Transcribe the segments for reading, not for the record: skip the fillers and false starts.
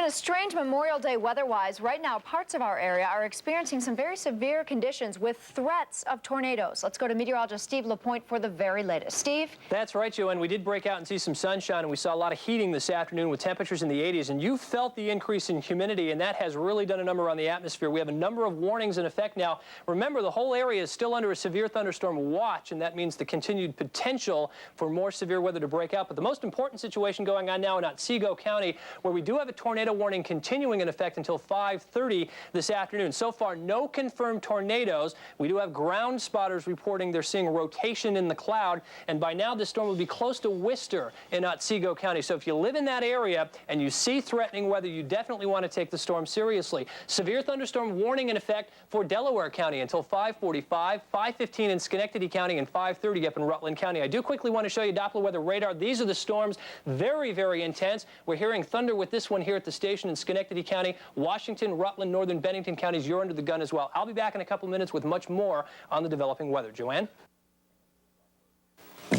been a strange Memorial Day weather-wise. Right now, parts of our area are experiencing some very severe conditions with threats of tornadoes. Let's go to meteorologist Steve LaPointe for the very latest. Steve? That's right, Joanne. We did break out and see some sunshine, and we saw a lot of heating this afternoon with temperatures in the 80s, and you felt the increase in humidity, and that has really done a number on the atmosphere. We have a number of warnings in effect now. Remember, the whole area is still under a severe thunderstorm watch, and that means the continued potential for more severe weather to break out. But the most important situation going on now in Otsego County, where we do have a tornado warning continuing in effect until 5:30 this afternoon. So far, no confirmed tornadoes. We do have ground spotters reporting they're seeing rotation in the cloud, and by now this storm will be close to Worcester in Otsego County. So if you live in that area and you see threatening weather, you definitely want to take the storm seriously. Severe thunderstorm warning in effect for Delaware County until 5:45, 5:15 in Schenectady County, and 5:30 up in Rutland County. I do quickly want to show you Doppler weather radar. These are the storms, very, very intense. We're hearing thunder with this one here at the station in Schenectady County. Washington, Rutland, Northern Bennington counties, you're under the gun as well. I'll be back in a couple minutes with much more on the developing weather. Joanne?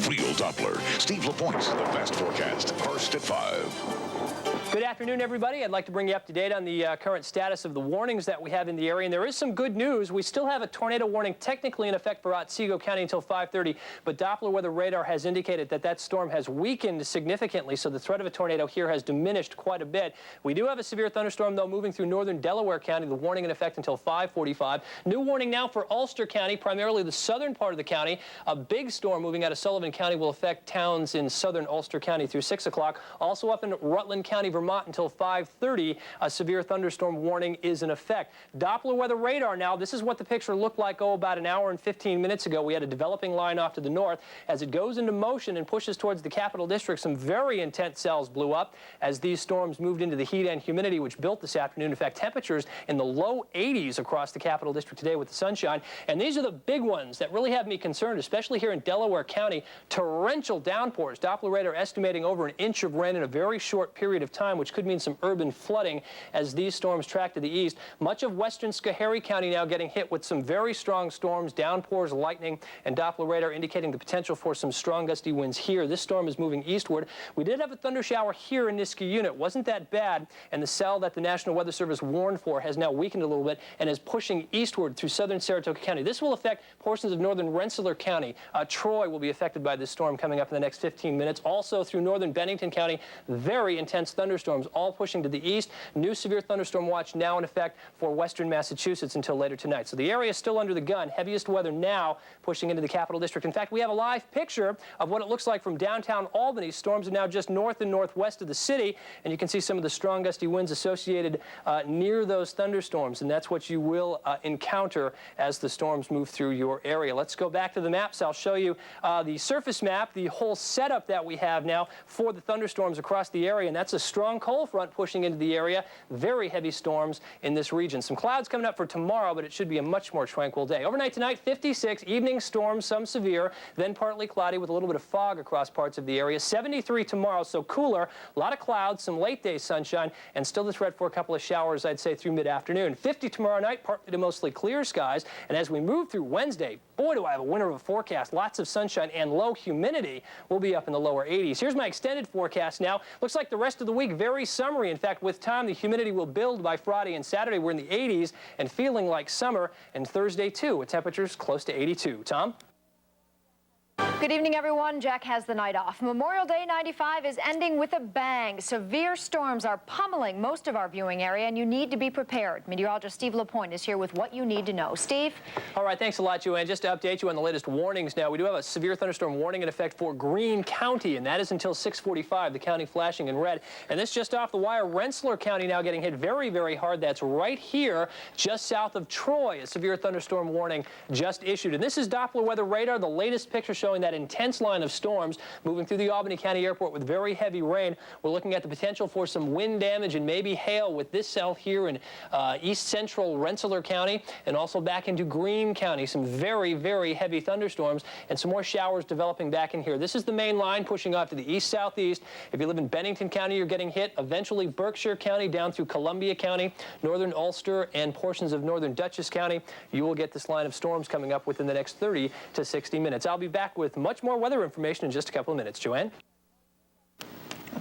Real Doppler. Steve LaPointe, the fast forecast, first at 5. Good afternoon, everybody. I'd like to bring you up to date on the current status of the warnings that we have in the area. And there is some good news. We still have a tornado warning technically in effect for Otsego County until 5:30, but Doppler weather radar has indicated that that storm has weakened significantly, so the threat of a tornado here has diminished quite a bit. We do have a severe thunderstorm, though, moving through northern Delaware County. The warning in effect until 5:45. New warning now for Ulster County, primarily the southern part of the county. A big storm moving out of Sullivan County will affect towns in southern Ulster County through 6 o'clock. Also up in Rutland County, Vermont, until 5:30, a severe thunderstorm warning is in effect. Doppler weather radar now, this is what the picture looked like, about an hour and 15 minutes ago. We had a developing line off to the north. As it goes into motion and pushes towards the Capital District, some very intense cells blew up as these storms moved into the heat and humidity, which built this afternoon. In fact, temperatures in the low 80s across the Capital District today with the sunshine. And these are the big ones that really have me concerned, especially here in Delaware County. Torrential downpours. Doppler radar estimating over an inch of rain in a very short period of time, which could mean some urban flooding as these storms track to the east. Much of western Schoharie County now getting hit with some very strong storms, downpours, lightning, and Doppler radar indicating the potential for some strong gusty winds here. This storm is moving eastward. We did have a thunder shower here in Niskayuna. Wasn't that bad, and the cell that the National Weather Service warned for has now weakened a little bit and is pushing eastward through southern Saratoga County. This will affect portions of northern Rensselaer County. Troy will be affected by this storm coming up in the next 15 minutes. Also through northern Bennington County, very intense thunderstorms, all pushing to the east. New severe thunderstorm watch now in effect for western Massachusetts until later tonight. So the area is still under the gun. Heaviest weather now pushing into the Capital District. In fact, we have a live picture of what it looks like from downtown Albany. Storms are now just north and northwest of the city, and you can see some of the strong gusty winds associated near those thunderstorms, and that's what you will encounter as the storms move through your area. Let's go back to the maps. I'll show you the surface map, the whole setup that we have now for the thunderstorms across the area, and that's a strong cold front pushing into the area. Very heavy storms in this region. Some clouds coming up for tomorrow, but it should be a much more tranquil day. Overnight tonight, 56. Evening storms, some severe, then partly cloudy with a little bit of fog across parts of the area. 73 tomorrow, so cooler. A lot of clouds, some late day sunshine, and still the threat for a couple of showers, I'd say, through mid-afternoon. 50 tomorrow night, partly to mostly clear skies. And as we move through Wednesday, boy, do I have a winter of a forecast. Lots of sunshine and low humidity. We'll be up in the lower 80s. Here's my extended forecast now. Looks like the rest of the week very summery. In fact, with time, the humidity will build by Friday and Saturday. We're in the 80s and feeling like summer. And Thursday, too, with temperatures close to 82. Tom? Good evening, everyone. Jack has the night off. Memorial Day 95 is ending with a bang. Severe storms are pummeling most of our viewing area, and you need to be prepared. Meteorologist Steve LaPointe is here with what you need to know. Steve? All right, thanks a lot, Joanne. Just to update you on the latest warnings now, we do have a severe thunderstorm warning in effect for Greene County, and that is until 6:45, the county flashing in red. And this just off the wire, Rensselaer County now getting hit very, very hard. That's right here, just south of Troy. A severe thunderstorm warning just issued. And this is Doppler weather radar, the latest picture showing that intense line of storms moving through the Albany County Airport with very heavy rain. We're looking at the potential for some wind damage and maybe hail with this cell here in east central Rensselaer County and also back into Greene County. Some very, very heavy thunderstorms and some more showers developing back in here. This is the main line pushing off to the east-southeast. If you live in Bennington County, you're getting hit. Eventually Berkshire County down through Columbia County, northern Ulster, and portions of northern Dutchess County. You will get this line of storms coming up within the next 30 to 60 minutes. I'll be back with much more weather information in just a couple of minutes. Joanne?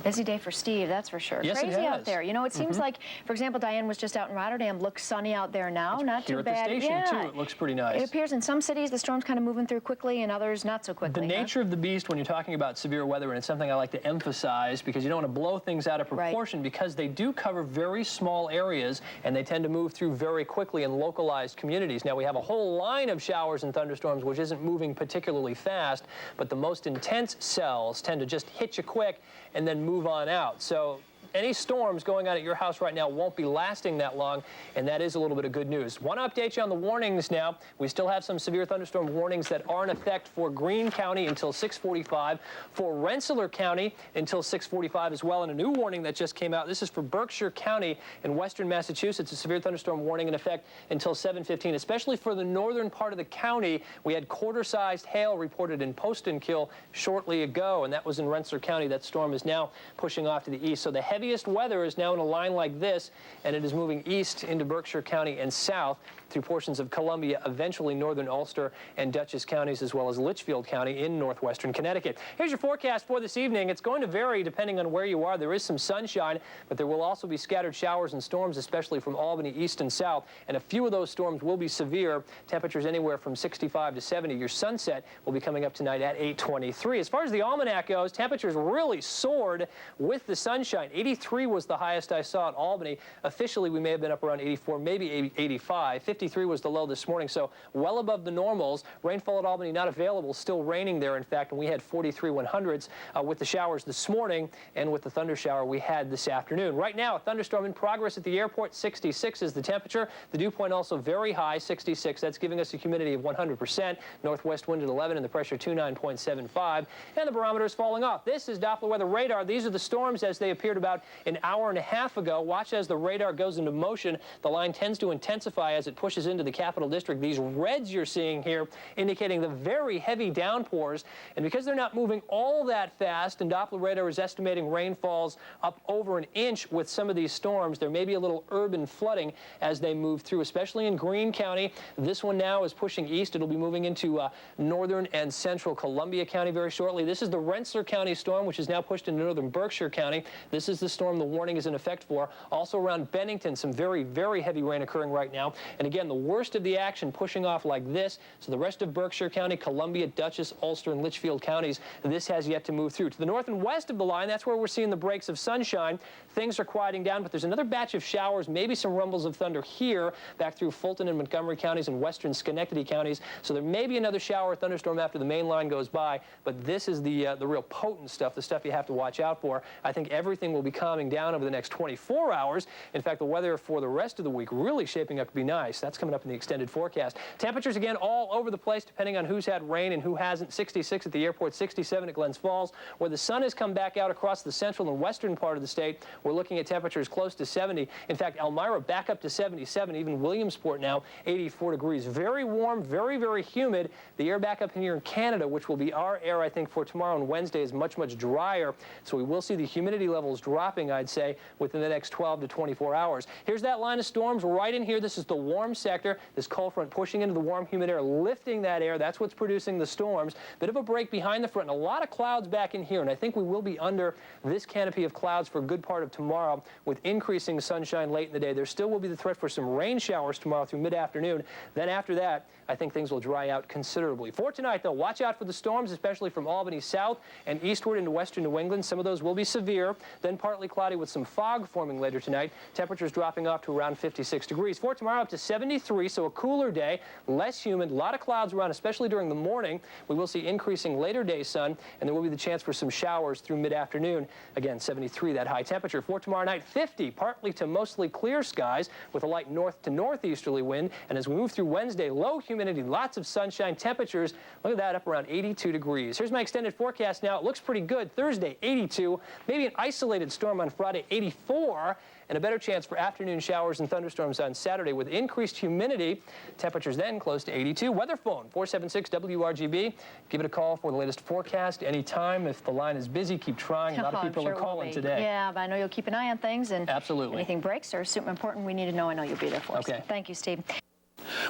Busy day for Steve, that's for sure. Yes, Crazy it out has. there. You know, it seems like, for example, Diane was just out in Rotterdam. Looks sunny out there now. Not too bad. Here at the station, too, it looks pretty nice. It appears in some cities the storm's kind of moving through quickly, and others not so quickly. The nature of the beast when you're talking about severe weather, and it's something I like to emphasize because you don't want to blow things out of proportion because they do cover very small areas and they tend to move through very quickly in localized communities. Now, we have a whole line of showers and thunderstorms which isn't moving particularly fast, but the most intense cells tend to just hit you quick and then move on out. So any storms going on at your house right now won't be lasting that long, and that is a little bit of good news. Want to update you on the warnings now. We still have some severe thunderstorm warnings that are in effect for Greene County until 6:45, for Rensselaer County until 6:45 as well, and a new warning that just came out. This is for Berkshire County in western Massachusetts, a severe thunderstorm warning in effect until 7:15, especially for the northern part of the county. We had quarter-sized hail reported in Postenkill shortly ago, and that was in Rensselaer County. That storm is now pushing off to the east. So the heaviest weather is now in a line like this, and it is moving east into Berkshire County and south through portions of Columbia, eventually northern Ulster and Dutchess counties, as well as Litchfield County in northwestern Connecticut. Here's your forecast for this evening. It's going to vary depending on where you are. There is some sunshine, but there will also be scattered showers and storms, especially from Albany east and south, and a few of those storms will be severe. Temperatures anywhere from 65 to 70. Your sunset will be coming up tonight at 8:23. As far as the almanac goes, temperatures really soared with the sunshine. 83 was the highest I saw at Albany. Officially, we may have been up around 84, maybe 85. 53 was the low this morning, so well above the normals. Rainfall at Albany not available, still raining there, in fact, and we had 43 100s with the showers this morning and with the thunder shower we had this afternoon. Right now, a thunderstorm in progress at the airport. 66 is the temperature. The dew point also very high, 66. That's giving us a humidity of 100%. Northwest wind at 11 and the pressure 29.75. And the barometer is falling off. This is Doppler weather radar. These are the storms as they appeared about an hour and a half ago. Watch as the radar goes into motion. The line tends to intensify as it pushes into the Capital District. These reds you're seeing here indicating the very heavy downpours. And because they're not moving all that fast, and Doppler radar is estimating rainfalls up over an inch with some of these storms, there may be a little urban flooding as they move through, especially in Greene County. This one now is pushing east. It'll be moving into northern and central Columbia County very shortly. This is the Rensselaer County storm, which is now pushed into northern Berkshire County. This is the storm the warning is in effect for. Also around Bennington, some very, very heavy rain occurring right now. And again, the worst of the action pushing off like this. So the rest of Berkshire County, Columbia, Dutchess, Ulster, and Litchfield counties, this has yet to move through. To the north and west of the line, that's where we're seeing the breaks of sunshine. Things are quieting down, but there's another batch of showers, maybe some rumbles of thunder here, back through Fulton and Montgomery counties and western Schenectady counties. So there may be another shower or thunderstorm after the main line goes by, but this is the real potent stuff, the stuff you have to watch out for. I think everything will be calming down over the next 24 hours. In fact, the weather for the rest of the week really shaping up to be nice. That's coming up in the extended forecast. Temperatures, again, all over the place, depending on who's had rain and who hasn't. 66 at the airport, 67 at Glens Falls. Where the sun has come back out across the central and western part of the state, we're looking at temperatures close to 70. In fact, Elmira back up to 77. Even Williamsport now, 84 degrees. Very warm, very, very humid. The air back up here in Canada, which will be our air, I think, for tomorrow and Wednesday, is much, much drier. So we will see the humidity levels dropping, I'd say, within the next 12 to 24 hours. Here's that line of storms right in here. This is the warm sector. This cold front pushing into the warm, humid air, lifting that air. That's what's producing the storms. Bit of a break behind the front and a lot of clouds back in here. And I think we will be under this canopy of clouds for a good part of tomorrow with increasing sunshine late in the day. There still will be the threat for some rain showers tomorrow through mid-afternoon. Then after that, I think things will dry out considerably. For tonight, though, watch out for the storms, especially from Albany south and eastward into western New England. Some of those will be severe. Then partly cloudy with some fog forming later tonight. Temperatures dropping off to around 56 degrees. For tomorrow, up to 73, so a cooler day, less humid, a lot of clouds around, especially during the morning. We will see increasing later day sun, and there will be the chance for some showers through mid-afternoon. Again, 73, that high temperature. For tomorrow night, 50, partly to mostly clear skies with a light north to northeasterly wind. And as we move through Wednesday, low humidity, lots of sunshine, temperatures, look at that, up around 82 degrees. Here's my extended forecast now. It looks pretty good. Thursday, 82, maybe an isolated storm on Friday, 84, and a better chance for afternoon showers and thunderstorms on Saturday with increased humidity. Temperatures then close to 82. Weather phone, 476 WRGB. Give it a call for the latest forecast anytime. If the line is busy, keep trying. A lot of people are calling today. Yeah, but I know you'll keep an eye on things, and absolutely. Anything breaks or is super important, we need to know. I know you'll be there for us. Okay. Thank you, Steve.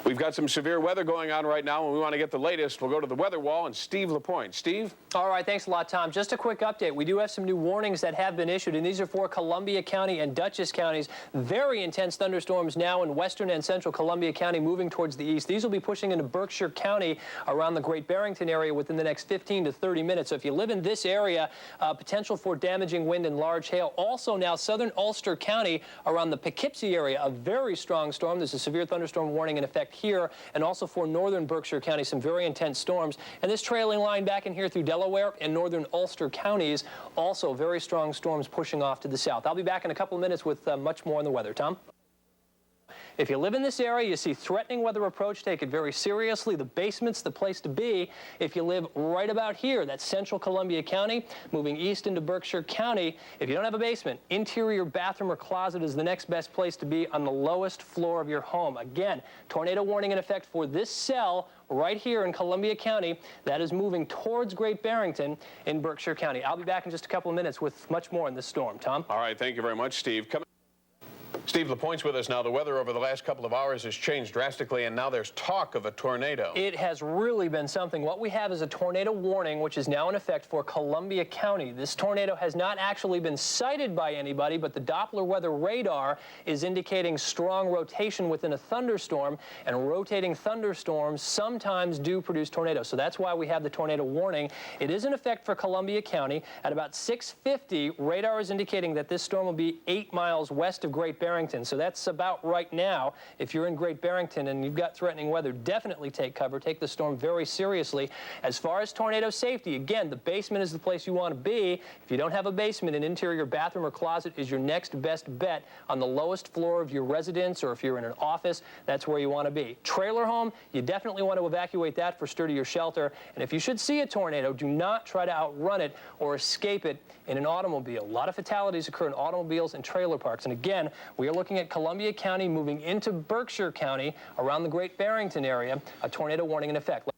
We've got some severe weather going on right now, and we want to get the latest. We'll go to the weather wall and Steve LaPointe. Steve? All right, thanks a lot, Tom. Just a quick update. We do have some new warnings that have been issued, and these are for Columbia County and Dutchess counties. Very intense thunderstorms now in western and central Columbia County moving towards the east. These will be pushing into Berkshire County around the Great Barrington area within the next 15 to 30 minutes. So if you live in this area, potential for damaging wind and large hail. Also now southern Ulster County around the Poughkeepsie area, a very strong storm. There's a severe thunderstorm warning in effect here, and also for northern Berkshire County, some very intense storms. And this trailing line back in here through Delaware and northern Ulster counties, also very strong storms pushing off to the south. I'll be back in a couple of minutes with much more on the weather. Tom? If you live in this area, you see threatening weather approach, take it very seriously. The basement's the place to be. If you live right about here, that's central Columbia County, moving east into Berkshire County, if you don't have a basement, interior bathroom or closet is the next best place to be on the lowest floor of your home. Again, tornado warning in effect for this cell right here in Columbia County that is moving towards Great Barrington in Berkshire County. I'll be back in just a couple of minutes with much more on this storm. Tom? All right, thank you very much, Steve. Steve LaPointe's with us now. The weather over the last couple of hours has changed drastically, and now there's talk of a tornado. It has really been something. What we have is a tornado warning, which is now in effect for Columbia County. This tornado has not actually been sighted by anybody, but the Doppler weather radar is indicating strong rotation within a thunderstorm, and rotating thunderstorms sometimes do produce tornadoes. So that's why we have the tornado warning. It is in effect for Columbia County. At about 6:50, radar is indicating that this storm will be 8 miles west of Great Barrington. So that's about right now. If you're in Great Barrington and you've got threatening weather, definitely take cover. Take the storm very seriously. As far as tornado safety, again, the basement is the place you want to be. If you don't have a basement, an interior bathroom or closet is your next best bet on the lowest floor of your residence, or if you're in an office, that's where you want to be. Trailer home, you definitely want to evacuate that for sturdier shelter. And if you should see a tornado, do not try to outrun it or escape it in an automobile. A lot of fatalities occur in automobiles and trailer parks. And again, we are looking at Columbia County moving into Berkshire County around the Great Barrington area, a tornado warning in effect.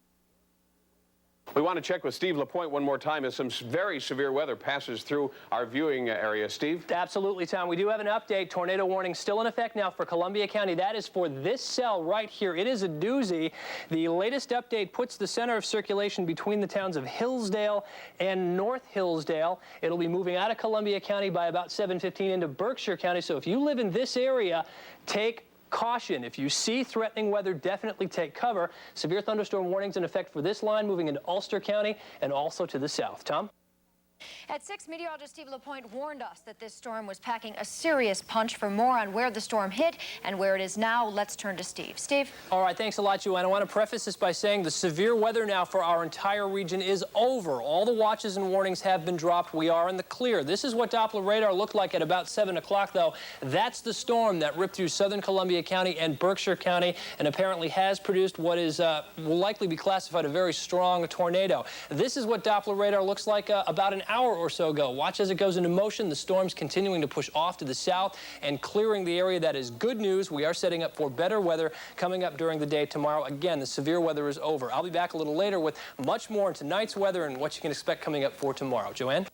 We want to check with Steve LaPointe one more time as some very severe weather passes through our viewing area. Steve? Absolutely, Tom. We do have an update. Tornado warning still in effect now for Columbia County. That is for this cell right here. It is a doozy. The latest update puts the center of circulation between the towns of Hillsdale and North Hillsdale. It'll be moving out of Columbia County by about 7:15 into Berkshire County. So if you live in this area, take caution. If you see threatening weather, definitely take cover. Severe thunderstorm warnings in effect for this line moving into Ulster County and also to the south. Tom? At 6, meteorologist Steve LaPointe warned us that this storm was packing a serious punch. For more on where the storm hit and where it is now, let's turn to Steve. Steve? All right, thanks a lot, Joanne. I want to preface this by saying the severe weather now for our entire region is over. All the watches and warnings have been dropped. We are in the clear. This is what Doppler radar looked like at about 7 o'clock, though. That's the storm that ripped through southern Columbia County and Berkshire County and apparently has produced what is will likely be classified a very strong tornado. This is what Doppler radar looks like about an hour or so ago. Watch as it goes into motion. The storm's continuing to push off to the south and clearing the area. That is good news. We are setting up for better weather coming up during the day tomorrow. Again, the severe weather is over. I'll be back a little later with much more on tonight's weather and what you can expect coming up for tomorrow. Joanne?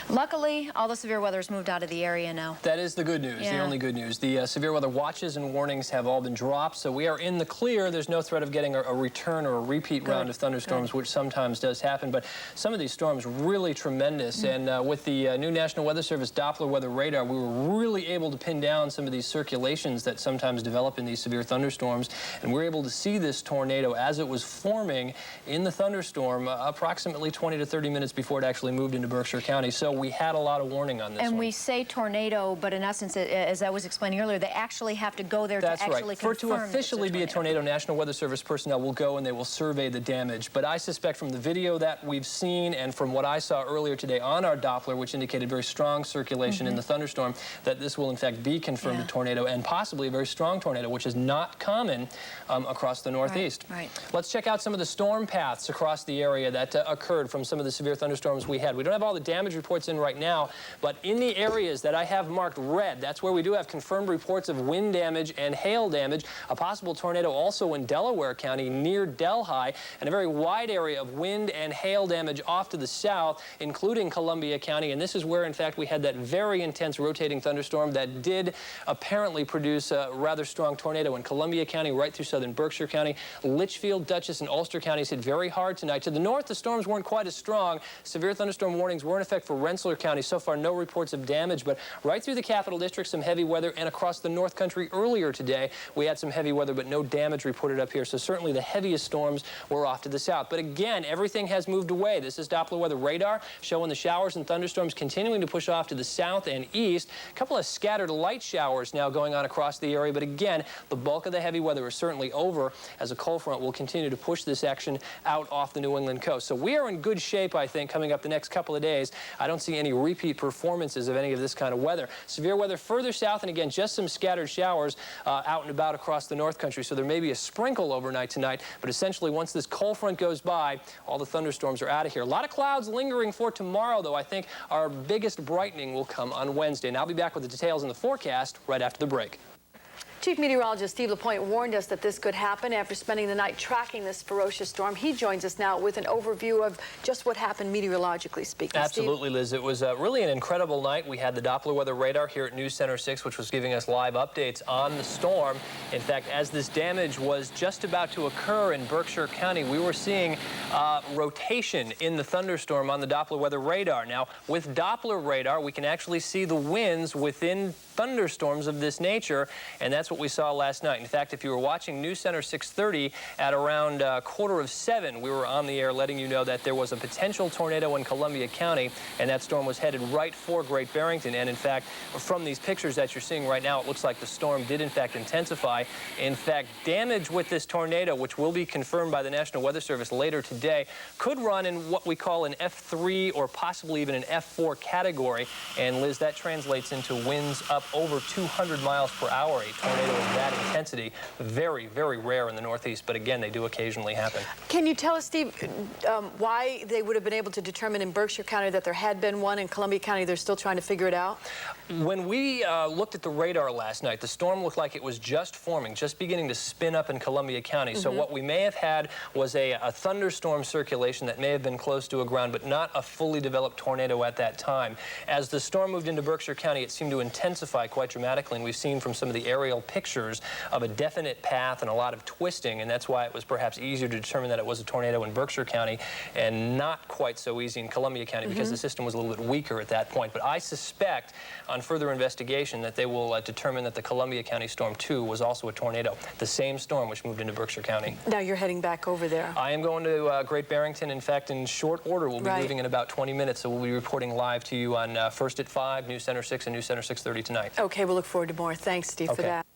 Luckily, all the severe weather's moved out of the area now. That is the good news, the only good news. The severe weather watches and warnings have all been dropped, so we are in the clear. There's no threat of getting a return or a repeat round of thunderstorms, which sometimes does happen. But some of these storms really tremendous, and with the new National Weather Service Doppler weather radar, we were really able to pin down some of these circulations that sometimes develop in these severe thunderstorms, and we're able to see this tornado as it was forming in the thunderstorm approximately 20 to 30 minutes before it actually moved into Berkshire County. So we had a lot of warning on this And one. we say tornado, but in essence, as I was explaining earlier, they actually have to go there to actually confirm. To officially be a tornado, National Weather Service personnel will go and they will survey the damage. But I suspect from the video that we've seen and from what I saw earlier today on our Doppler, which indicated very strong circulation in the thunderstorm, that this will in fact be confirmed a tornado and possibly a very strong tornado, which is not common across the Northeast. Right. Let's check out some of the storm paths across the area that occurred from some of the severe thunderstorms we had. We don't have all the damage reports reports in right now. But in the areas that I have marked red, that's where we do have confirmed reports of wind damage and hail damage. A possible tornado also in Delaware County near Delhi, and a very wide area of wind and hail damage off to the south, including Columbia County. And this is where, in fact, we had that very intense rotating thunderstorm that did apparently produce a rather strong tornado in Columbia County, right through southern Berkshire County. Litchfield, Dutchess, and Ulster counties hit very hard tonight. To the north, the storms weren't quite as strong. Severe thunderstorm warnings were in effect for Rensselaer County. So far, no reports of damage, but right through the Capital District, some heavy weather, and across the North Country earlier today, we had some heavy weather, but no damage reported up here. So certainly the heaviest storms were off to the south. But again, everything has moved away. This is Doppler weather radar showing the showers and thunderstorms continuing to push off to the south and east. A couple of scattered light showers now going on across the area, but again, the bulk of the heavy weather is certainly over as a cold front will continue to push this action out off the New England coast. So we are in good shape, I think, coming up the next couple of days. I don't see any repeat performances of any of this kind of weather. Severe weather further south, and again, just some scattered showers out and about across the North Country. So there may be a sprinkle overnight tonight, but essentially once this cold front goes by, all the thunderstorms are out of here. A lot of clouds lingering for tomorrow, though. I think our biggest brightening will come on Wednesday. And I'll be back with the details in the forecast right after the break. Chief Meteorologist Steve LaPointe warned us that this could happen after spending the night tracking this ferocious storm. He joins us now with an overview of just what happened meteorologically speaking. Absolutely, Steve? Liz. It was really an incredible night. We had the Doppler weather radar here at News Center 6, which was giving us live updates on the storm. In fact, as this damage was just about to occur in Berkshire County, we were seeing rotation in the thunderstorm on the Doppler weather radar. Now, with Doppler radar, we can actually see the winds within thunderstorms of this nature, and that's what we saw last night. In fact, if you were watching News Center 630 at around 6:45, we were on the air letting you know that there was a potential tornado in Columbia County, and that storm was headed right for Great Barrington. And in fact, from these pictures that you're seeing right now, it looks like the storm did in fact intensify. In fact, damage with this tornado, which will be confirmed by the National Weather Service later today, could run in what we call an F3 or possibly even an F4 category. And Liz, that translates into winds up over 200 miles per hour. A tornado of that intensity, very, very rare in the Northeast, but again, they do occasionally happen. Can you tell us, Steve, why they would have been able to determine in Berkshire County that there had been one, in Columbia County they're still trying to figure it out? When we looked at the radar last night, the storm looked like it was just forming, just beginning to spin up in Columbia County. So what we may have had was a thunderstorm circulation that may have been close to a ground, but not a fully developed tornado at that time. As the storm moved into Berkshire County, it seemed to intensify quite dramatically, and we've seen from some of the aerial pictures of a definite path and a lot of twisting, and that's why it was perhaps easier to determine that it was a tornado in Berkshire County and not quite so easy in Columbia County because the system was a little bit weaker at that point. But I suspect on further investigation that they will determine that the Columbia County Storm 2 was also a tornado, the same storm which moved into Berkshire County. Now you're heading back over there. I am going to Great Barrington. In fact, in short order, we'll be Right. leaving in about 20 minutes, so we'll be reporting live to you on First at 5, News Center 6, and News Center 630 tonight. Okay, we'll look forward to more. Thanks, Steve, for Okay. that.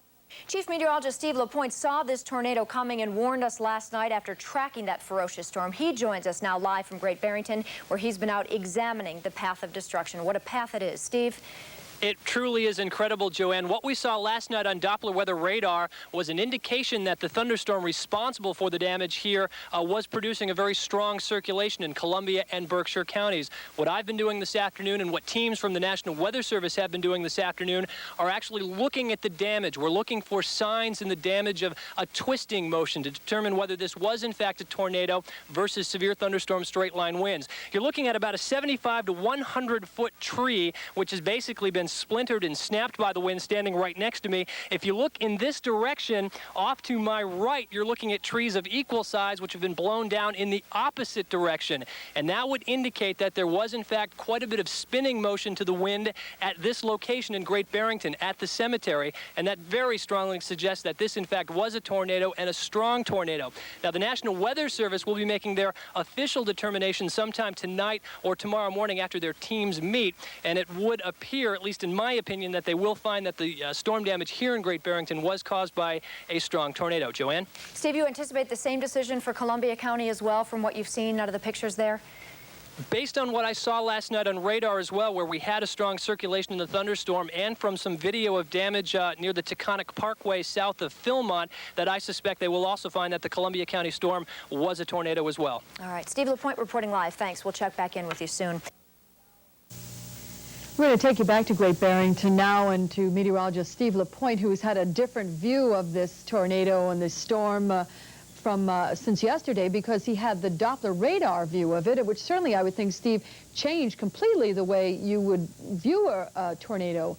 Chief Meteorologist Steve LaPointe saw this tornado coming and warned us last night after tracking that ferocious storm. He joins us now live from Great Barrington, where he's been out examining the path of destruction. What a path it is. Steve? It truly is incredible, Joanne. What we saw last night on Doppler weather radar was an indication that the thunderstorm responsible for the damage here was producing a very strong circulation in Columbia and Berkshire counties. What I've been doing this afternoon and what teams from the National Weather Service have been doing this afternoon are actually looking at the damage. We're looking for signs in the damage of a twisting motion to determine whether this was in fact a tornado versus severe thunderstorm straight line winds. You're looking at about a 75 to 100 foot tree, which has basically been splintered and snapped by the wind standing right next to me. If you look in this direction, off to my right, you're looking at trees of equal size which have been blown down in the opposite direction. And that would indicate that there was in fact quite a bit of spinning motion to the wind at this location in Great Barrington at the cemetery. And that very strongly suggests that this in fact was a tornado and a strong tornado. Now the National Weather Service will be making their official determination sometime tonight or tomorrow morning after their teams meet. And it would appear, at least in my opinion, that they will find that the storm damage here in Great Barrington was caused by a strong tornado. Joanne? Steve, you anticipate the same decision for Columbia County as well from what you've seen out of the pictures there? Based on what I saw last night on radar as well, where we had a strong circulation in the thunderstorm, and from some video of damage near the Taconic Parkway south of Philmont, that I suspect they will also find that the Columbia County storm was a tornado as well. All right. Steve LaPointe reporting live. Thanks. We'll check back in with you soon. We're going to take you back to Great Barrington now and to meteorologist Steve LaPointe, who has had a different view of this tornado and this storm since yesterday, because he had the Doppler radar view of it, which certainly, I would think, Steve, changed completely the way you would view a tornado.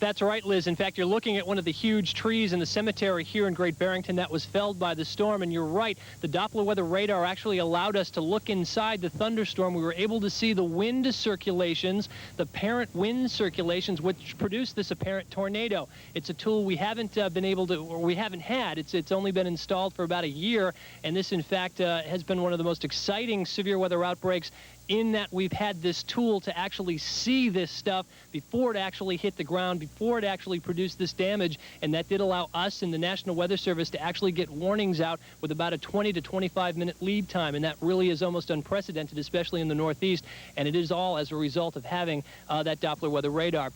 That's right, Liz. In fact, you're looking at one of the huge trees in the cemetery here in Great Barrington that was felled by the storm, and you're right. The Doppler weather radar actually allowed us to look inside the thunderstorm. We were able to see the wind circulations, the parent wind circulations, which produced this apparent tornado. It's a tool we haven't been able to, or we haven't had. It's only been installed for about a year, and this, in fact, has been one of the most exciting severe weather outbreaks in that we've had this tool to actually see this stuff before it actually hit the ground, before it actually produced this damage, and that did allow us in the National Weather Service to actually get warnings out with about a 20 to 25-minute lead time, and that really is almost unprecedented, especially in the Northeast, and it is all as a result of having that Doppler weather radar.